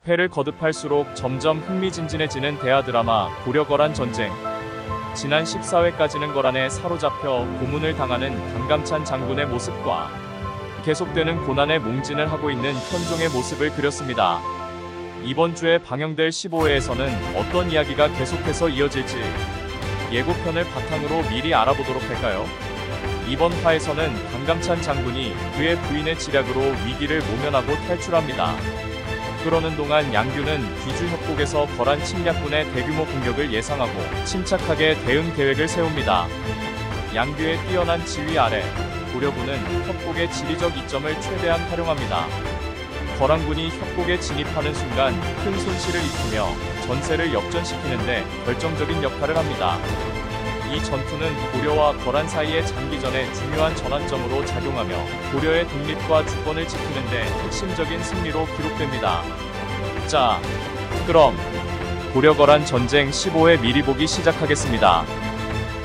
회를 거듭할수록 점점 흥미진진해지는 대하 드라마 고려거란 전쟁. 지난 14회까지는 거란에 사로잡혀 고문을 당하는 강감찬 장군의 모습과 계속되는 고난에 몽진을 하고 있는 현종의 모습을 그렸습니다. 이번 주에 방영될 15회에서는 어떤 이야기가 계속해서 이어질지 예고편을 바탕으로 미리 알아보도록 할까요? 이번 화에서는 강감찬 장군이 그의 부인의 지략으로 위기를 모면하고 탈출합니다. 그러는 동안 양규는 귀주 협곡에서 거란 침략군의 대규모 공격을 예상하고 침착하게 대응 계획을 세웁니다. 양규의 뛰어난 지휘 아래 고려군은 협곡의 지리적 이점을 최대한 활용합니다. 거란군이 협곡에 진입하는 순간 큰 손실을 입히며 전세를 역전시키는데 결정적인 역할을 합니다. 이 전투는 고려와 거란 사이의 장기전의 중요한 전환점으로 작용하며 고려의 독립과 주권을 지키는 데 핵심적인 승리로 기록됩니다. 자, 그럼 고려-거란 전쟁 15회 미리 보기 시작하겠습니다.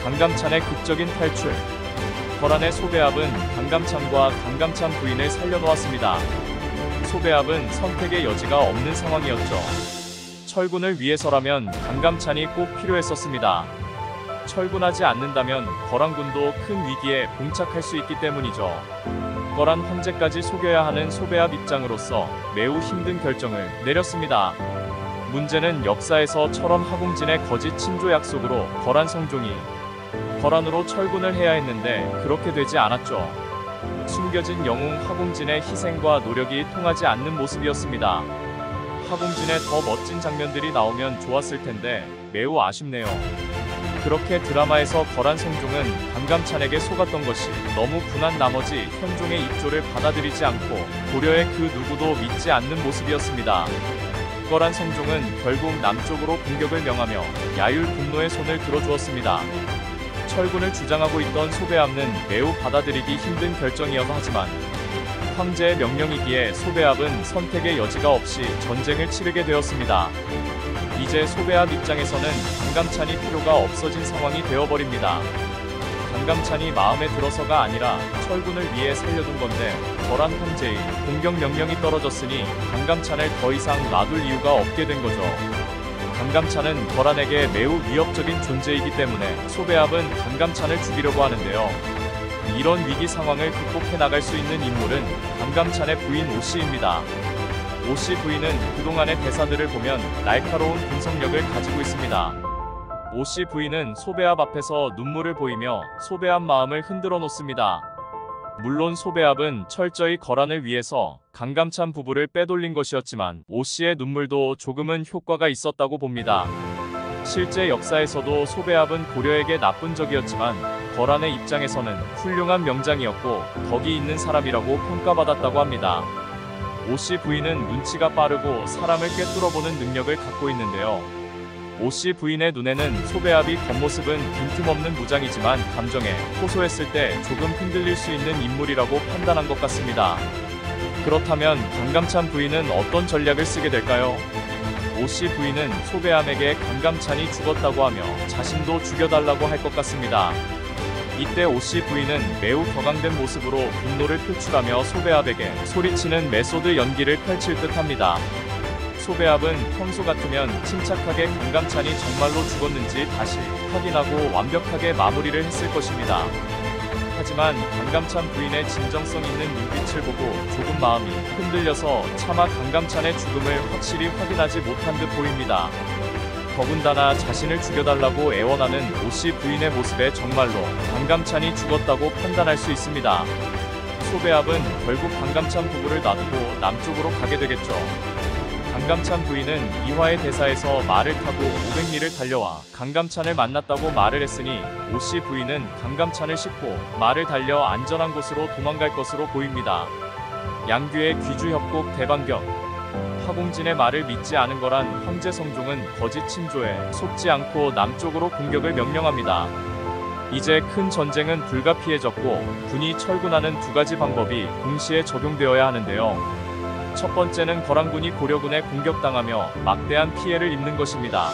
강감찬의 극적인 탈출. 거란의 소배압은 강감찬과 강감찬 부인을 살려놓았습니다. 소배압은 선택의 여지가 없는 상황이었죠. 철군을 위해서라면 강감찬이 꼭 필요했었습니다. 철군하지 않는다면 거란군도 큰 위기에 봉착할 수 있기 때문이죠. 거란 황제까지 속여야 하는 소배압 입장으로서 매우 힘든 결정을 내렸습니다. 문제는 역사에서처럼 하공진의 거짓 친조 약속으로 거란 성종이 거란으로 철군을 해야 했는데 그렇게 되지 않았죠. 숨겨진 영웅 하공진의 희생과 노력이 통하지 않는 모습이었습니다. 하공진의 더 멋진 장면들이 나오면 좋았을 텐데 매우 아쉽네요. 그렇게 드라마에서 거란 성종은 강감찬에게 속았던 것이 너무 분한 나머지 현종의 입조를 받아들이지 않고 고려의 그 누구도 믿지 않는 모습이었습니다. 거란 성종은 결국 남쪽으로 공격을 명하며 야율 분노의 손을 들어주었습니다. 철군을 주장하고 있던 소배압은 매우 받아들이기 힘든 결정이어서 하지만 황제의 명령이기에 소배압은 선택의 여지가 없이 전쟁을 치르게 되었습니다. 이제 소배압 입장에서는 강감찬이 필요가 없어진 상황이 되어버립니다. 강감찬이 마음에 들어서가 아니라 철군을 위해 살려둔 건데 거란 황제의 공격 명령이 떨어졌으니 강감찬을 더 이상 놔둘 이유가 없게 된 거죠. 강감찬은 거란에게 매우 위협적인 존재이기 때문에 소배압은 강감찬을 죽이려고 하는데요. 이런 위기 상황을 극복해 나갈 수 있는 인물은 강감찬의 부인 오씨입니다. 오씨 부인은 그동안의 대사들을 보면 날카로운 분석력을 가지고 있습니다. 오씨 부인은 소배압 앞에서 눈물을 보이며 소배압 마음을 흔들어 놓습니다. 물론 소배압은 철저히 거란을 위해서 강감찬 부부를 빼돌린 것이었지만 오씨의 눈물도 조금은 효과가 있었다고 봅니다. 실제 역사에서도 소배압은 고려에게 나쁜 적이었지만 거란의 입장에서는 훌륭한 명장이었고 덕이 있는 사람이라고 평가받았다고 합니다. 오씨 부인은 눈치가 빠르고 사람을 꿰뚫어보는 능력을 갖고 있는데요. 오씨 부인의 눈에는 소배압이 겉모습은 빈틈없는 무장이지만 감정에 호소했을 때 조금 흔들릴 수 있는 인물이라고 판단한 것 같습니다. 그렇다면 강감찬 부인은 어떤 전략을 쓰게 될까요? 오씨 부인은 소배압에게 강감찬이 죽었다고 하며 자신도 죽여달라고 할 것 같습니다. 이때 오씨 부인은 매우 격앙된 모습으로 분노를 표출하며 소배압에게 소리치는 메소드 연기를 펼칠 듯합니다. 소배압은 평소 같으면 침착하게 강감찬이 정말로 죽었는지 다시 확인하고 완벽하게 마무리를 했을 것입니다. 하지만 강감찬 부인의 진정성 있는 눈빛을 보고 조금 마음이 흔들려서 차마 강감찬의 죽음을 확실히 확인하지 못한 듯 보입니다. 더군다나 자신을 죽여달라고 애원하는 오씨 부인의 모습에 정말로 강감찬이 죽었다고 판단할 수 있습니다. 소배압은 결국 강감찬 부부를 놔두고 남쪽으로 가게 되겠죠. 강감찬 부인은 이화의 대사에서 말을 타고 500리를 달려와 강감찬을 만났다고 말을 했으니 오씨 부인은 강감찬을 싣고 말을 달려 안전한 곳으로 도망갈 것으로 보입니다. 양규의 귀주 협곡 대반격. 하공진의 말을 믿지 않은 거란 황제 성종은 거짓 친조에 속지 않고 남쪽으로 공격을 명령합니다. 이제 큰 전쟁은 불가피해졌고 군이 철군하는 두 가지 방법이 동시에 적용되어야 하는데요. 첫 번째는 거란군이 고려군에 공격당하며 막대한 피해를 입는 것입니다.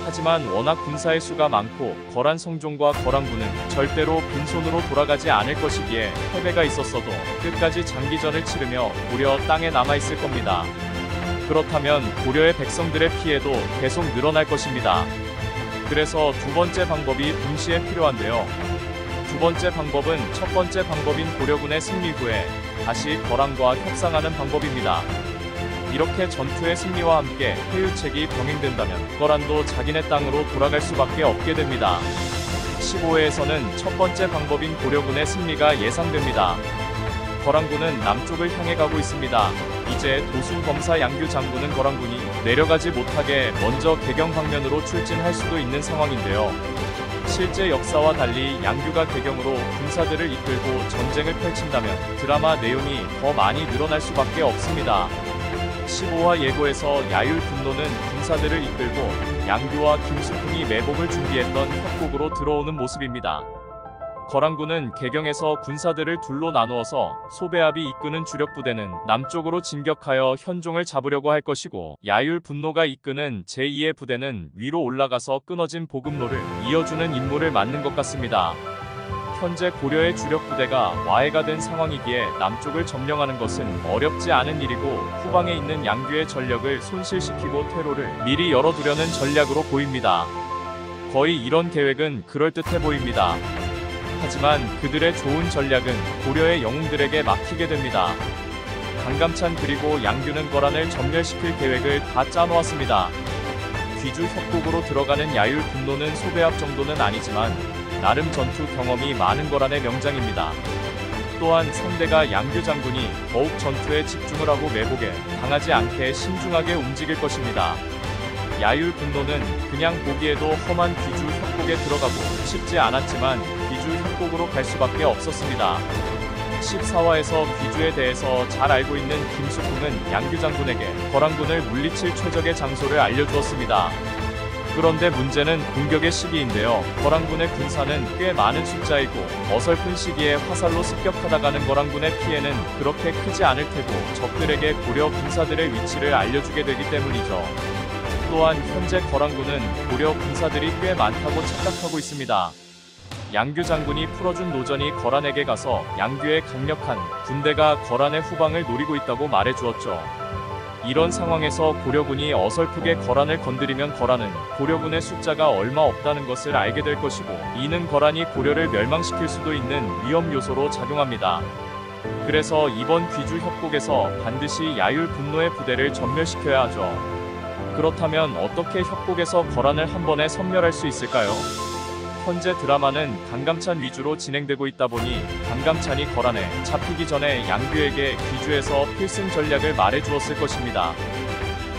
하지만 워낙 군사의 수가 많고 거란 성종과 거란군은 절대로 빈손으로 돌아가지 않을 것이기에 패배가 있었어도 끝까지 장기전을 치르며 고려 땅에 남아있을 겁니다. 그렇다면 고려의 백성들의 피해도 계속 늘어날 것입니다. 그래서 두 번째 방법이 동시에 필요한데요. 두 번째 방법은 첫 번째 방법인 고려군의 승리 후에 다시 거란과 협상하는 방법입니다. 이렇게 전투의 승리와 함께 회유책이 병행된다면 거란도 자기네 땅으로 돌아갈 수밖에 없게 됩니다. 15회에서는 첫 번째 방법인 고려군의 승리가 예상됩니다. 거란군은 남쪽을 향해 가고 있습니다. 이제 도순 검사 양규 장군은 거란군이 내려가지 못하게 먼저 개경 방면으로 출진할 수도 있는 상황인데요. 실제 역사와 달리 양규가 개경으로 군사들을 이끌고 전쟁을 펼친다면 드라마 내용이 더 많이 늘어날 수밖에 없습니다. 15화 예고에서 야율 분노는 군사들을 이끌고 양규와 김수풍이 매복을 준비했던 협곡으로 들어오는 모습입니다. 거란군은 개경에서 군사들을 둘로 나누어서 소배합이 이끄는 주력 부대는 남쪽으로 진격하여 현종을 잡으려고 할 것이고, 야율 분노가 이끄는 제2의 부대는 위로 올라가서 끊어진 보급로를 이어주는 임무를 맡는 것 같습니다. 현재 고려의 주력 부대가 와해가 된 상황이기에 남쪽을 점령하는 것은 어렵지 않은 일이고, 후방에 있는 양규의 전력을 손실시키고 퇴로를 미리 열어두려는 전략으로 보입니다. 거의 이런 계획은 그럴듯해 보입니다. 하지만 그들의 좋은 전략은 고려의 영웅들에게 막히게 됩니다. 강감찬 그리고 양규는 거란을 전멸시킬 계획을 다 짜놓았습니다. 귀주 협곡으로 들어가는 야율 분노는 소배합 정도는 아니지만 나름 전투 경험이 많은 거란의 명장입니다. 또한 상대가 양규 장군이 더욱 전투에 집중을 하고 매복에 당하지 않게 신중하게 움직일 것입니다. 야율 분노는 그냥 보기에도 험한 귀주 협곡에 들어가고 쉽지 않았지만 귀주 협곡으로 갈 수밖에 없었습니다. 14화에서 귀주에 대해서 잘 알고 있는 김수풍은 양규 장군에게 거란군을 물리칠 최적의 장소를 알려주었습니다. 그런데 문제는 공격의 시기인데요. 거란군의 군사는 꽤 많은 숫자이고 어설픈 시기에 화살로 습격하다가는 거란군의 피해는 그렇게 크지 않을 테고 적들에게 고려 군사들의 위치를 알려주게 되기 때문이죠. 또한 현재 거란군은 고려 군사들이 꽤 많다고 착각하고 있습니다. 양규 장군이 풀어준 노전이 거란에게 가서 양규의 강력한 군대가 거란의 후방을 노리고 있다고 말해주었죠. 이런 상황에서 고려군이 어설프게 거란을 건드리면 거란은 고려군의 숫자가 얼마 없다는 것을 알게 될 것이고, 이는 거란이 고려를 멸망시킬 수도 있는 위험 요소로 작용합니다. 그래서 이번 귀주 협곡에서 반드시 야율 분노의 부대를 전멸시켜야 하죠. 그렇다면 어떻게 협곡에서 거란을 한 번에 섬멸할 수 있을까요? 현재 드라마는 강감찬 위주로 진행되고 있다 보니 강감찬이 거란에 잡히기 전에 양규에게 귀주에서 필승 전략을 말해주었을 것입니다.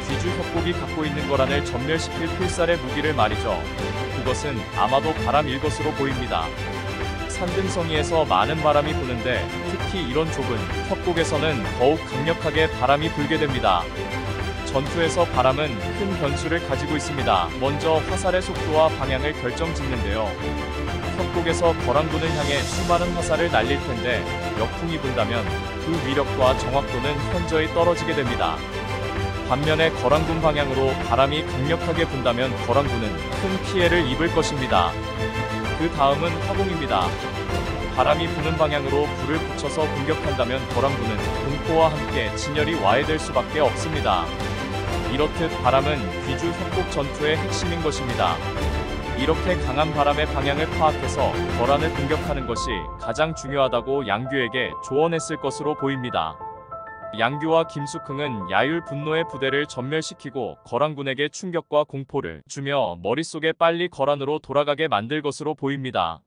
귀주 협곡이 갖고 있는 거란을 전멸시킬 필살의 무기를 말이죠. 그것은 아마도 바람일 것으로 보입니다. 산등성이에서 많은 바람이 부는데 특히 이런 좁은 협곡에서는 더욱 강력하게 바람이 불게 됩니다. 전투에서 바람은 큰 변수를 가지고 있습니다. 먼저 화살의 속도와 방향을 결정짓는데요. 협곡에서 거란군을 향해 수많은 화살을 날릴 텐데 역풍이 분다면 그 위력과 정확도는 현저히 떨어지게 됩니다. 반면에 거란군 방향으로 바람이 강력하게 분다면 거란군은 큰 피해를 입을 것입니다. 그 다음은 화공입니다. 바람이 부는 방향으로 불을 붙여서 공격한다면 거란군은 공포와 함께 진열이 와해될 수밖에 없습니다. 이렇듯 바람은 귀주 협곡 전투의 핵심인 것입니다. 이렇게 강한 바람의 방향을 파악해서 거란을 공격하는 것이 가장 중요하다고 양규에게 조언했을 것으로 보입니다. 양규와 김숙흥은 야율 분노의 부대를 전멸시키고 거란군에게 충격과 공포를 주며 머릿속에 빨리 거란으로 돌아가게 만들 것으로 보입니다.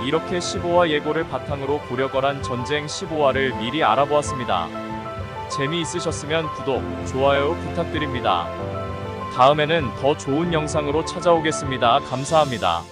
이렇게 15화 예고를 바탕으로 고려 거란 전쟁 15화를 미리 알아보았습니다. 재미있으셨으면 구독, 좋아요 부탁드립니다. 다음에는 더 좋은 영상으로 찾아오겠습니다. 감사합니다.